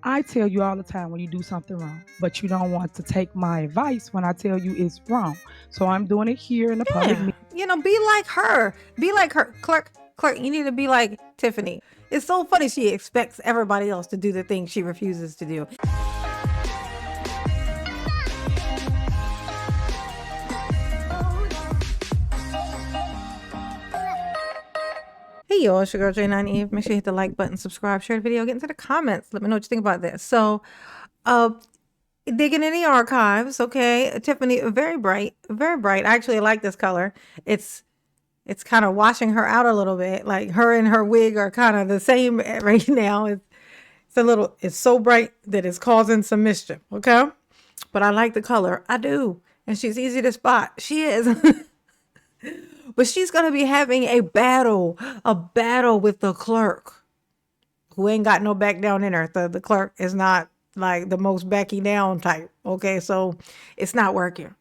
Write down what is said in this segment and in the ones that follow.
I tell you all the time when you do something wrong, but you don't want to take my advice when I tell you it's wrong. So I'm doing it here in the public Yeah. meeting. Be like her. Be like her. Clerk, you need to be like Tiffany. It's so funny she expects everybody else to do the thing she refuses to do. Hey y'all, it's your girl J9 Eve. Make sure you hit the like button, subscribe, share the video, get into the comments. Let me know what you think about this. So, digging in the archives, okay. Tiffany, very bright, very bright. I actually like this color. It's kind of washing her out a little bit. Like her and her wig are kind of the same right now. It's so bright that it's causing some mischief, okay? But I like the color. I do. And she's easy to spot. She is. But she's going to be having a battle with the clerk, who ain't got no back down in her. The clerk is not like the most backy down type. Okay, so it's not working.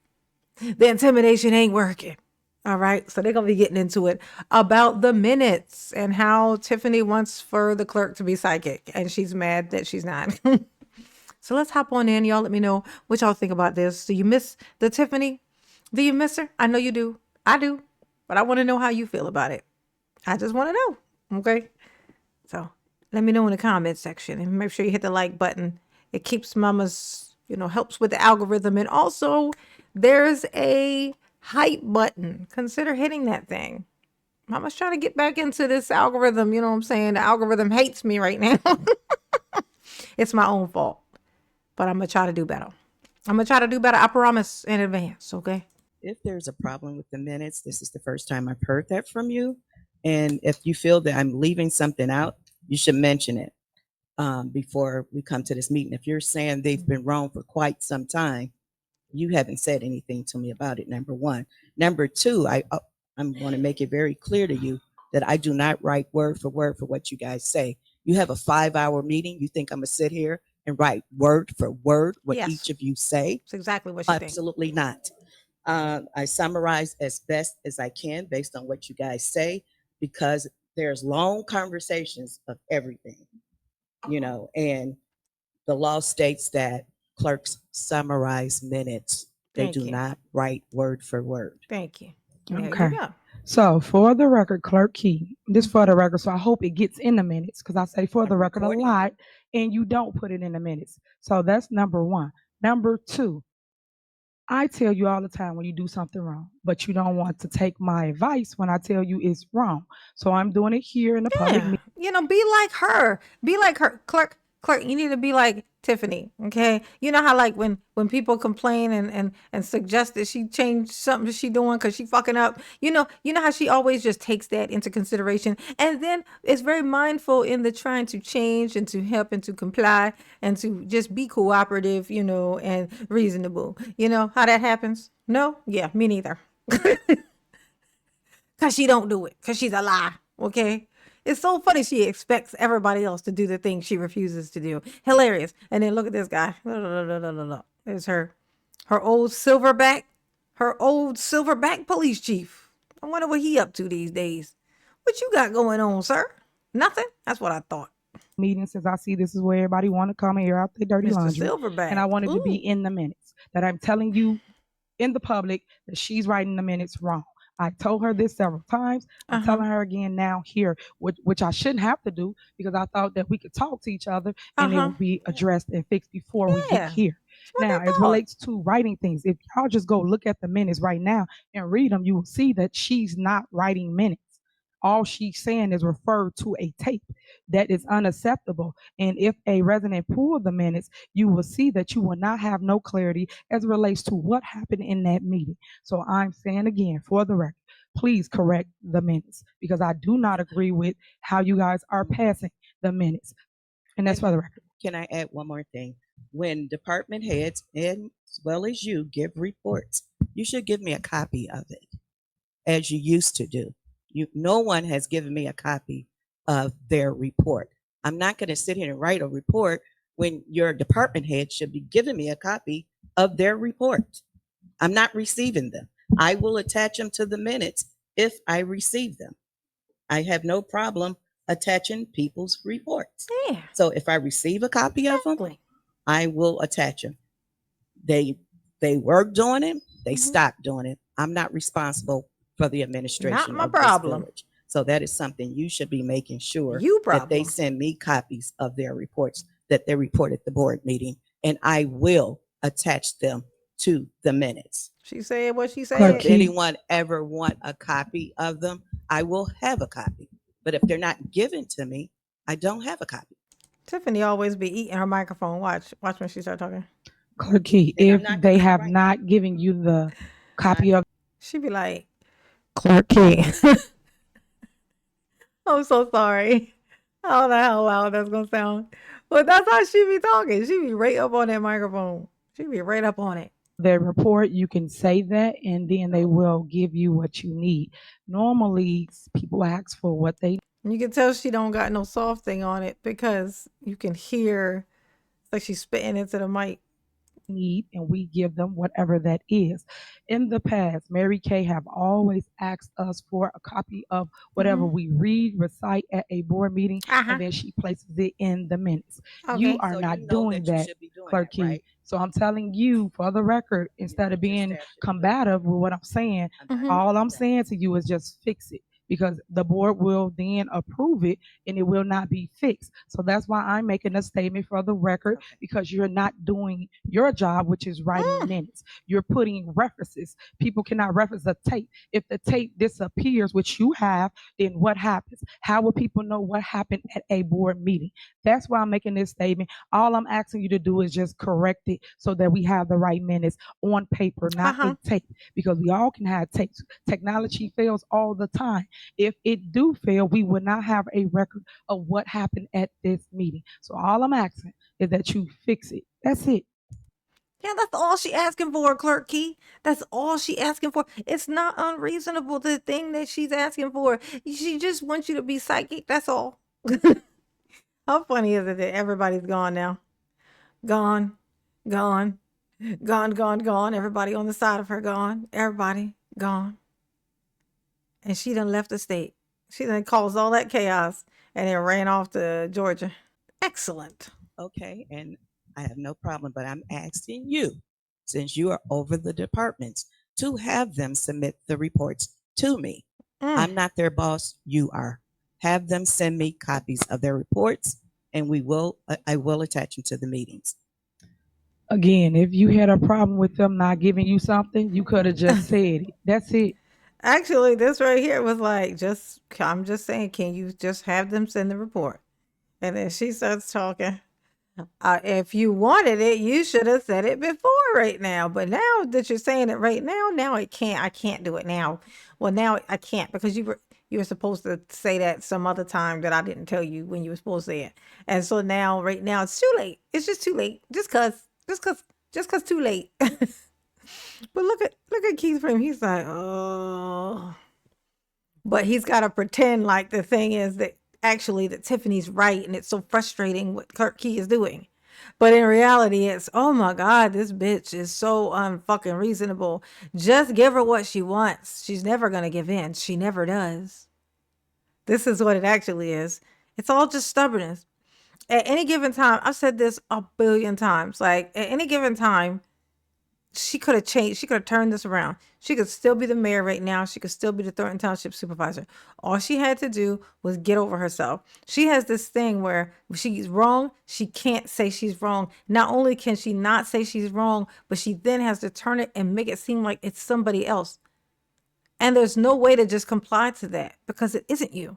The intimidation ain't working. All right, so they're going to be getting into it about the minutes and how Tiffany wants for the clerk to be psychic, and she's mad that she's not. So let's hop on in. Y'all let me know what y'all think about this. Do you miss the Tiffany? Do you miss her? I know you do. I do. But I want to know how you feel about it. I just want to know. Okay. So let me know in the comment section, and make sure you hit the like button. It keeps mamas, helps with the algorithm. And also there's a hype button. Consider hitting that thing. Mama's trying to get back into this algorithm. You know what I'm saying? The algorithm hates me right now. It's my own fault, but I'm going to try to do better. I promise in advance. Okay. If there's a problem with the minutes, this is the first time I've heard that from you. And if you feel that I'm leaving something out, you should mention it before we come to this meeting. If you're saying they've been wrong for quite some time, you haven't said anything to me about it, number one. Number two, I'm going to make it very clear to you that I do not write word for what you guys say. You have a 5-hour meeting. You think I'm going to sit here and write word for word what Yes. each of you say? That's exactly what she thinks. Absolutely not. I summarize as best as I can based on what you guys say, because there's long conversations of everything, and the law states that clerks summarize minutes. They Thank do you. not write word for word. Thank you. There you Okay. go. So for the record, Clerk Key, this for the record, so I hope it gets in the minutes, because I say for the I'm record a recording lot and you don't put it in the minutes. So that's number one. Number two, I tell you all the time when you do something wrong, but you don't want to take my advice when I tell you it's wrong. So I'm doing it here in the public meeting. Be like her. Be like her. Clerk, you need to be like Tiffany. Okay. You know how like when people complain and suggest that she change something that she doing because she fucking up. You know how she always just takes that into consideration, and then is very mindful in the trying to change and to help and to comply and to just be cooperative, and reasonable. You know how that happens? No? Yeah, me neither. Cause she don't do it. Cause she's a lie. Okay. It's so funny she expects everybody else to do the thing she refuses to do. Hilarious. And then look at this guy. There's her old silverback police chief. I wonder what he up to these days. What you got going on, sir? Nothing? That's what I thought. Meeting, since I see this is where everybody want to come and air out their dirty Mr. laundry. Silverback. And I wanted to be Ooh. in the minutes that I'm telling you in the public that she's writing the minutes wrong. I told her this several times. I'm telling her again now here, which I shouldn't have to do, because I thought that we could talk to each other and it would be addressed and fixed before we get here. Now, as relates to writing things, if y'all just go look at the minutes right now and read them, you will see that she's not writing minutes. All she's saying is referred to a tape that is unacceptable. And if a resident pulled the minutes, you will see that you will not have no clarity as it relates to what happened in that meeting. So I'm saying again, for the record, please correct the minutes, because I do not agree with how you guys are passing the minutes. And that's for the record. Can I add one more thing? When department heads, and as well as you, give reports, you should give me a copy of it, as you used to do. No one has given me a copy of their report. I'm not going to sit here and write a report when your department head should be giving me a copy of their report. I'm not receiving them. I will attach them to the minutes if I receive them. I have no problem attaching people's reports. Yeah. So if I receive a copy of them, Exactly. I will attach them. They worked on it. They stopped doing it. I'm not responsible for the administration my of this problem. village. So that is something you should be making sure You that they problem. send me copies of their reports that they report at the board meeting, and I will attach them to the minutes. She said what she Clerk If said. Key. anyone ever want a copy of them, I will have a copy. But if they're not given to me, I don't have a copy. Tiffany always be eating her microphone. Watch when she start talking. Clerk Key, Then I'm if not they gonna be have right. not given you the copy of She be like, Clerk Key. I'm so sorry. I don't know how loud that's gonna sound, but that's how she be talking. She be right up on that microphone. She be right up on it. their report, you can say that, and then they will give you what you need. Normally, people ask for what they You can tell she don't got no soft thing on it because you can hear it's like she's spitting into the mic. need, and we give them whatever that is. In the past, Mary Kay have always asked us for a copy of whatever we read, recite at a board meeting, Uh-huh. and then she places it in the minutes. You Okay. are So not you know doing that you that, should be doing Clerk that, Key. right? So I'm telling you, for the record, instead of put your being statute in the- combative with what I'm saying, all I'm saying to you is just fix it, because the board will then approve it and it will not be fixed. So that's why I'm making a statement for the record, Okay. because you're not doing your job, which is writing minutes. You're putting references. People cannot reference a tape. If the tape disappears, which you have, then what happens? How will people know what happened at a board meeting? That's why I'm making this statement. All I'm asking you to do is just correct it so that we have the right minutes on paper, not Uh-huh. a tape, because we all can have tapes. Technology fails all the time. If it do fail, we will not have a record of what happened at this meeting. So all I'm asking is that you fix it. That's it. Yeah, that's all she asking for, Clerk Key. That's all she asking for. It's not unreasonable, the thing that she's asking for. She just wants you to be psychic. That's all. How funny is it that everybody's gone now? Gone, gone, gone. Everybody on the side of her gone. Everybody gone. And she done left the state. She done caused all that chaos and then ran off to Georgia. Excellent. Okay, and I have no problem, but I'm asking you, since you are over the departments, to have them submit the reports to me. I'm not their boss, you are. Have them send me copies of their reports, and I will attach them to the meetings. Again, if you had a problem with them not giving you something, you could have just said it. That's it. Actually, this right here was like, I'm just saying, can you just have them send the report? And then she starts talking. If you wanted it, you should have said it before right now. But now that you're saying it right now I can't do it now. Well, now I can't because you were supposed to say that some other time that I didn't tell you when you were supposed to say it. And so now, right now, it's too late. It's just too late. Just cause too late. But look at Keith Frame. He's like, oh, but he's got to pretend like the thing is that actually that Tiffany's right, and it's so frustrating what Clerk Key is doing. But in reality, it's, oh my God, this bitch is so unfucking reasonable. Just give her what she wants. She's never gonna give in. She never does. This is what it actually is. It's all just stubbornness. At any given time, I've said this a billion times. Like at any given time, she could have changed. She could have turned this around. She could still be the mayor right now. She could still be the Thornton Township supervisor. All she had to do was get over herself. She has this thing where if she's wrong, she can't say she's wrong. Not only can she not say she's wrong, but she then has to turn it and make it seem like it's somebody else. And there's no way to just comply to that because it isn't you.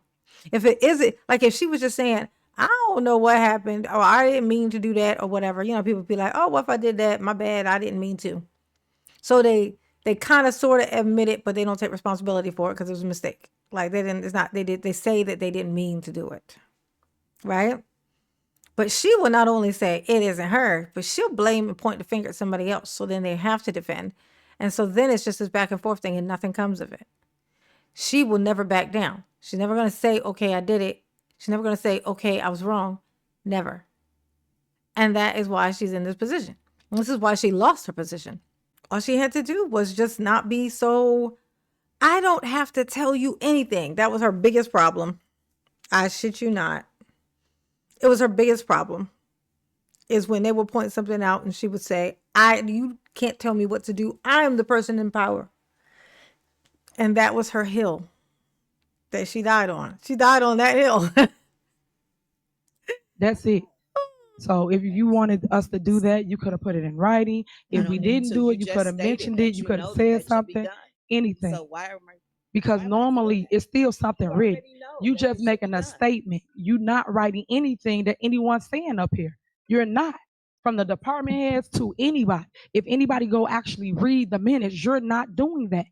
If it isn't, like if she was just saying, I don't know what happened, or I didn't mean to do that, or whatever, people be like, oh, what if I did that? My bad. I didn't mean to. So they kind of sort of admit it, but they don't take responsibility for it because it was a mistake. Like they say that they didn't mean to do it. Right? But she will not only say it isn't her, but she'll blame and point the finger at somebody else. So then they have to defend. And so then it's just this back and forth thing and nothing comes of it. She will never back down. She's never going to say, okay, I did it. She's never going to say, okay, I was wrong. Never. And that is why she's in this position. This is why she lost her position. All she had to do was just not be so, I don't have to tell you anything. That was her biggest problem. I shit you not. It was her biggest problem is when they would point something out and she would say, you can't tell me what to do. I am the person in power. And that was her hill that she died on. She died on that hill. That's it. So if you wanted us to do that, you could have put it in writing. You If we don't need didn't to. do You it, you just could have stated mentioned that it. You you could have know said that should be something, done. anything. So why am I? Because why am I doing normally that? it's still something You written. already know You that just it should making be a done. statement. You're not writing anything that anyone's saying up here. You're not. From the department heads to anybody. If anybody go actually read the minutes, you're not doing that.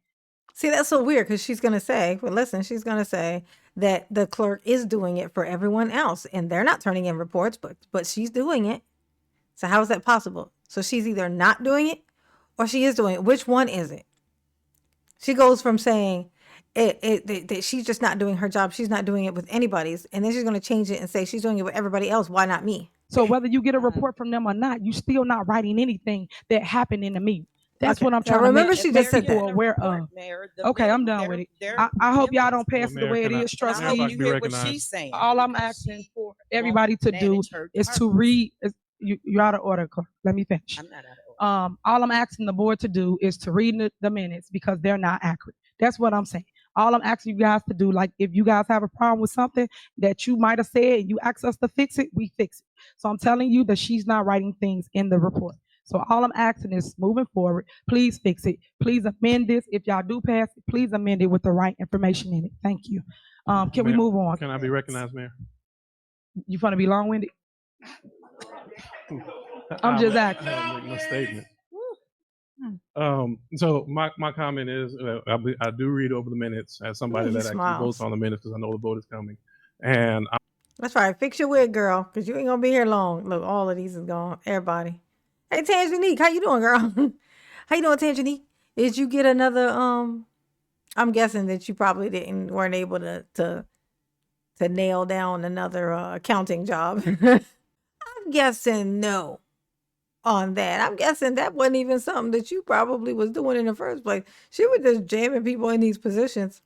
See, that's so weird because she's going to say, well, listen, she's going to say that the clerk is doing it for everyone else and they're not turning in reports, but she's doing it. So how is that possible? So she's either not doing it or she is doing it. Which one is it? She goes from saying that she's just not doing her job. She's not doing it with anybody's. And then she's going to change it and say she's doing it with everybody else. Why not me? So whether you get a report from them or not, you still not writing anything that happened in the meeting. That's Okay. what I'm Now, trying to remember make, she make just said people that. aware of. Okay, I'm done with it. I hope y'all don't pass it the Mayor, way it can I- is, And I Mayor, if I hope could trustee. you be hear what recognized. she's saying. All I'm because asking she for won't everybody to do manage her is to department. read. You're out of order, Clerk. Let me finish. I'm not out of order. All I'm asking the board to do is to read the minutes because they're not accurate. That's what I'm saying. All I'm asking you guys to do, like if you guys have a problem with something that you might have said and you ask us to fix it, we fix it. So I'm telling you that she's not writing things in the report. So all I'm asking is moving forward, please fix it. Please amend this. If y'all do pass it, please amend it with the right information in it. Thank you. Can we Mayor, move on? Can I be recognized, Mayor? You want to be long-winded? I'm just asking. I'll make my statement. Hmm. So my comment is, I do read over the minutes as somebody He that actually votes smiles. on the minutes because I know the vote is coming, and That's right. Fix your wig, girl, because you ain't gonna be here long. Look, all of these is gone. Everybody. Hey, Tangenique, how you doing, girl? How you doing, Tangenique? Did you get another? I'm guessing that you probably weren't able to nail down another accounting job. I'm guessing no on that. I'm guessing that wasn't even something that you probably was doing in the first place. She was just jamming people in these positions.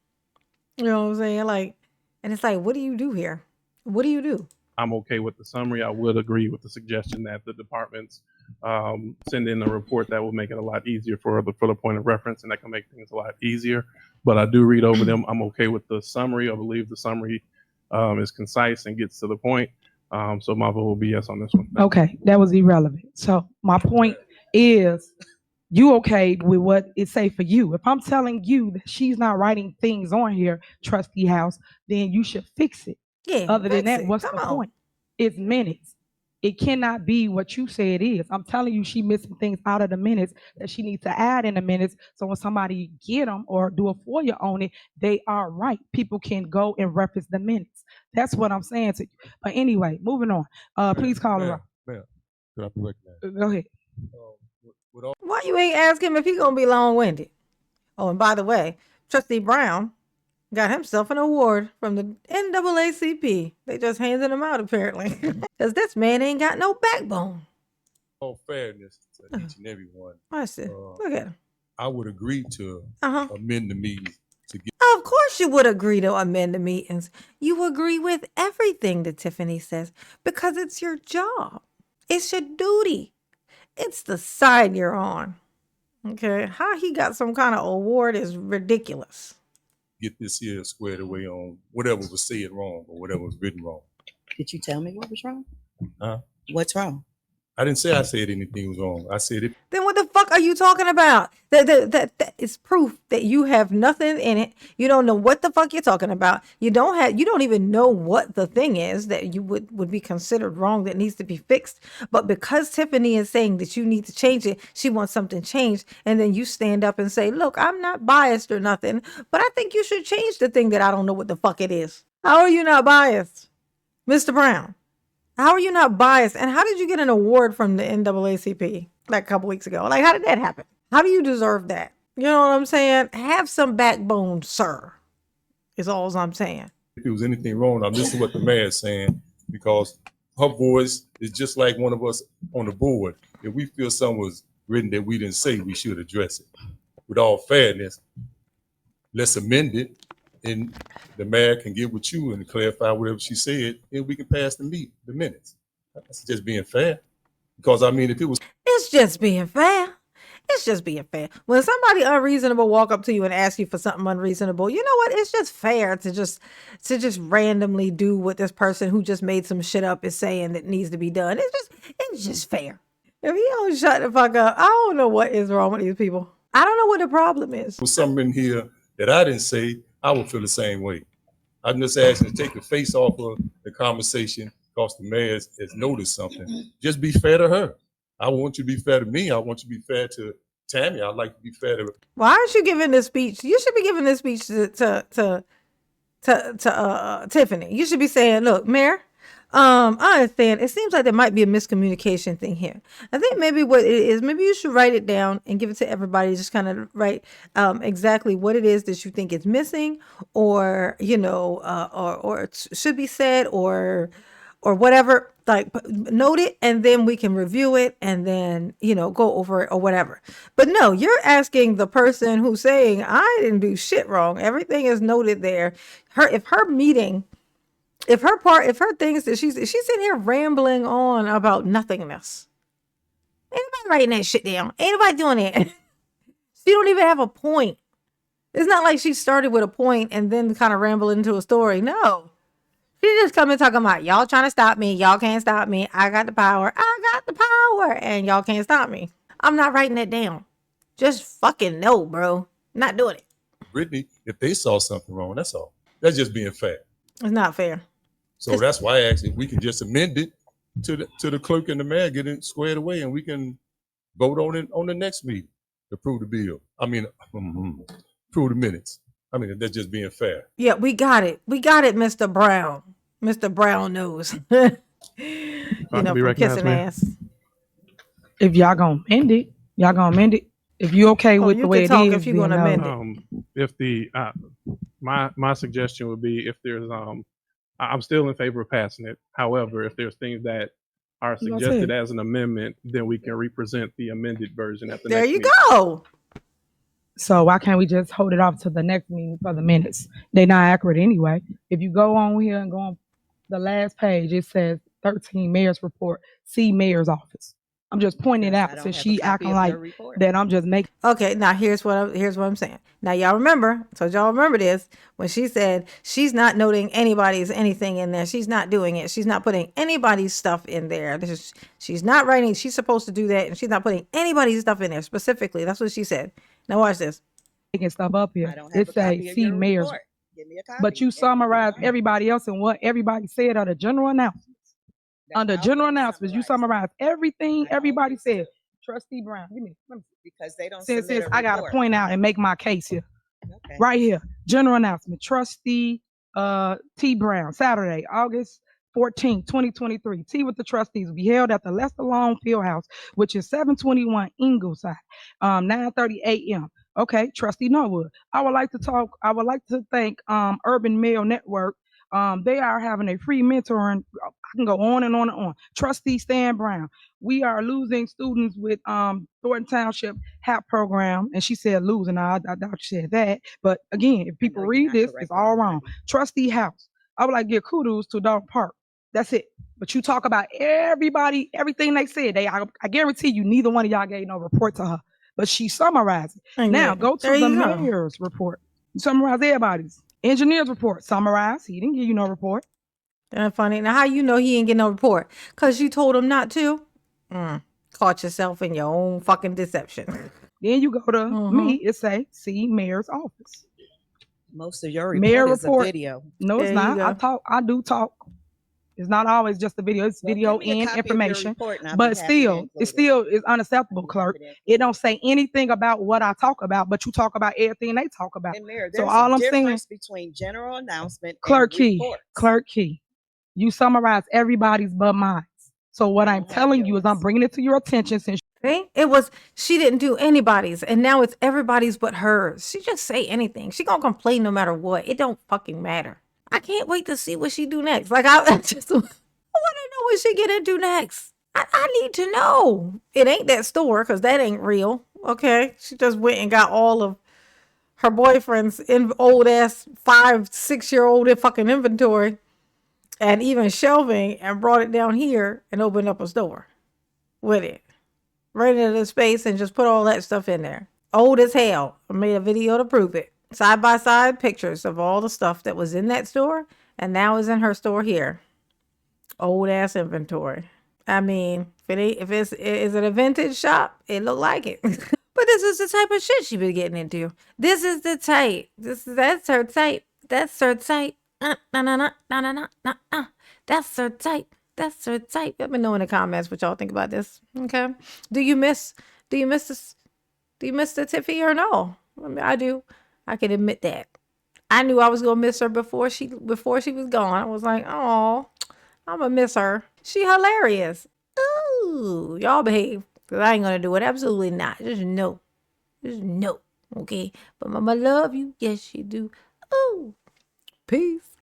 You know what I'm saying? Like, and it's like, what do you do here? What do you do? I'm okay with the summary. I would agree with the suggestion that the departments send in a report that will make it a lot easier for the point of reference, and that can make things a lot easier. But I do read over them. I'm okay with the summary. I believe the summary is concise and gets to the point. So my vote will be yes on this one. Okay, that was irrelevant. So my point is, you okay with what it say for you? If I'm telling you that she's not writing things on here, trustee house, then you should fix it. Yeah, Other than fix that, it. what's Come the on. point? It's minutes. It cannot be what you say it is. I'm telling you, she missing things out of the minutes that she needs to add in the minutes. So when somebody get them or do a FOIA on it, they are right. People can go and reference the minutes. That's what I'm saying to you. But anyway, moving on. Please call her up. Ma'am, could I be recognized? Go ahead. With all Why you ain't ask him if he gonna be long winded? Oh, and by the way, Trustee Brown got himself an award from the NAACP. They just handed him out apparently, because this man ain't got no backbone. fairness to each and every one, I said, look at him. I would agree to Uh-huh. amend the meeting to get Of course you would agree to amend the meetings. You agree with everything that Tiffany says because it's your job. It's your duty. It's the side you're on. Okay. How he got some kind of award is ridiculous. this here squared away on whatever was said wrong or whatever was written wrong. Did you tell me what was wrong? Huh? What's wrong? I didn't say I said anything was wrong. I said it. Then what the fuck are you talking about? That is proof that you have nothing in it. You don't know what the fuck you're talking about. You don't even know what the thing is that you would be considered wrong that needs to be fixed. But because Tiffany is saying that you need to change it, she wants something changed, and then you stand up and say, look, I'm not biased or nothing, but I think you should change the thing that I don't know what the fuck it is. How are you not biased, Mr. Brown? How are you not biased? And how did you get an award from the NAACP like a couple weeks ago? Like, how did that happen? How do you deserve that? You know what I'm saying? Have some backbone, sir, is all I'm saying. If there was anything wrong, now listen to what the mayor's saying, because her voice is just like one of us on the board. If we feel something was written that we didn't say, we should address it. With all fairness, let's amend it and the mayor can get with you and clarify whatever she said, and we can pass the minutes. That's just being fair. Because I mean, if it was It's just being fair. It's just being fair. When somebody unreasonable walk up to you and ask you for something unreasonable, you know what? It's just fair to just randomly do what this person who just made some shit up is saying that needs to be done. It's just fair. If you don't shut the fuck up, I don't know what is wrong with these people. I don't know what the problem is. something in here that I didn't say, I would feel the same way. I'm just asking to take the face off of the conversation because the mayor has noticed something. Just be fair to her. I want you to be fair to me. I want you to be fair to Tammy. I'd like to be fair to. Why aren't you giving this speech? You should be giving this speech to Tiffany. You should be saying, "Look, Mayor, I understand. It seems like there might be a miscommunication thing here. I think maybe what it is, maybe you should write it down and give it to everybody. Just kind of write exactly what it is that you think is missing, or or it should be said, or whatever. Like, note it, and then we can review it, and then go over it or whatever. But no, you're asking the person who's saying I didn't do shit wrong. Everything is noted there. If her things that she's in here rambling on about nothingness. Ain't nobody writing that shit down. Ain't nobody doing it. She don't even have a point. It's not like she started with a point and then kind of rambled into a story. No. She just come and talking about y'all trying to stop me. Y'all can't stop me. I got the power. And y'all can't stop me. I'm not writing that down. Just fucking no, bro. Not doing it. Brittany, if they saw something wrong, that's all. That's just being fair. It's not fair. So that's why I asked if we can just amend it to the clerk and the mayor, get it squared away, and we can vote on it on the next meeting to approve the bill. I mean, approve the minutes. I mean, that's just being fair. Yeah, we got it. We got it, Mr. Brown. Mr. Brown knows. For kissing ass. If y'all gonna amend it, y'all gonna amend it. If you okay with the way it is, if you're gonna amend it. If the my suggestion would be if there's I'm still in favor of passing it. However, if there's things that are suggested as an amendment, then we can represent the amended version at the next meeting. There you go. So why can't we just hold it off to the next meeting for the minutes? They're not accurate anyway. If you go on here and go on the last page, it says 13 mayor's report. See mayor's office. I'm just pointing it out since she acting like that. I'm just making. Okay, now here's what I'm saying. Now y'all remember, so y'all remember this when she said she's not noting anybody's anything in there. She's not doing it. She's not putting anybody's stuff in there. She's not writing. She's supposed to do that, and she's not putting anybody's stuff in there specifically. That's what she said. Now watch this. Making stuff up here. It says see mayor's. Give me a copy. But you summarize everybody else and what everybody said are the general announcements. Under general announcements, you summarize everything everybody said. Trustee Brown, let me because they don't. Since I got to point out and make my case here, right here. General announcement. Trustee T. Brown, Saturday, August 14, 2023. Tea with the trustees will be held at the Lester Long Fieldhouse, which is 721 Ingleside, 9:30 a.m. Okay, Trustee Norwood. I would like to thank Urban Mail Network. They are having a free mentoring. I can go on and on and on. Trustee Stan Brown. We are losing students with Thornton Township HAP program. And she said losing. I doubt she said that. But again, if people read this, it's all wrong. Trustee House. I would like to give kudos to Dolton Park. That's it. But you talk about everybody, everything they said. I guarantee you, neither one of y'all gave no report to her. But she summarized it. Now go to the mayor's report. Summarize everybody's. Engineer's report. Summarize. He didn't give you no report. That's funny. Now, how you know he ain't get no report? Because you told him not to? Caught yourself in your own fucking deception. Then you go to me. It say, see mayor's office. Most of your report is a video. No, it's not. I do talk. It's not always just the video. It's video and information. But still, it still is unacceptable, Clerk. It don't say anything about what I talk about, but you talk about everything they talk about. And Mayor, so all I'm saying, between general announcement Clerk and Key, you summarize everybody's but mine. So what I'm telling you is I'm bringing it to your attention since. She didn't do anybody's, and now it's everybody's but hers. She just say anything. She gonna complain no matter what. It don't fucking matter. I can't wait to see what she do next. Like I want to know what she get into next. I need to know. It ain't that store because that ain't real. Okay, she just went and got all of her boyfriend's old ass 5-6-year-old fucking inventory and even shelving and brought it down here and opened up a store with it. Rented the space and just put all that stuff in there. Old as hell. I made a video to prove it. Side by side pictures of all the stuff that was in that store and now is in her store here. Old ass inventory. I mean, is it a vintage shop? It looked like it. But this is the type of shit she been getting into. This is the type. That's her type. That's her type. That's her type. That's her type. Let me know in the comments what y'all think about this. Okay. Do you miss this? Do you miss the Tiffy or no? I mean, I do. I can admit that. I knew I was gonna miss her before she was gone. I was like, oh, I'm gonna miss her. She hilarious. Ooh, y'all behave. Cause I ain't gonna do it. Absolutely not. Just no. Just no. Okay. But mama love you. Yes, she do. Ooh. Peace.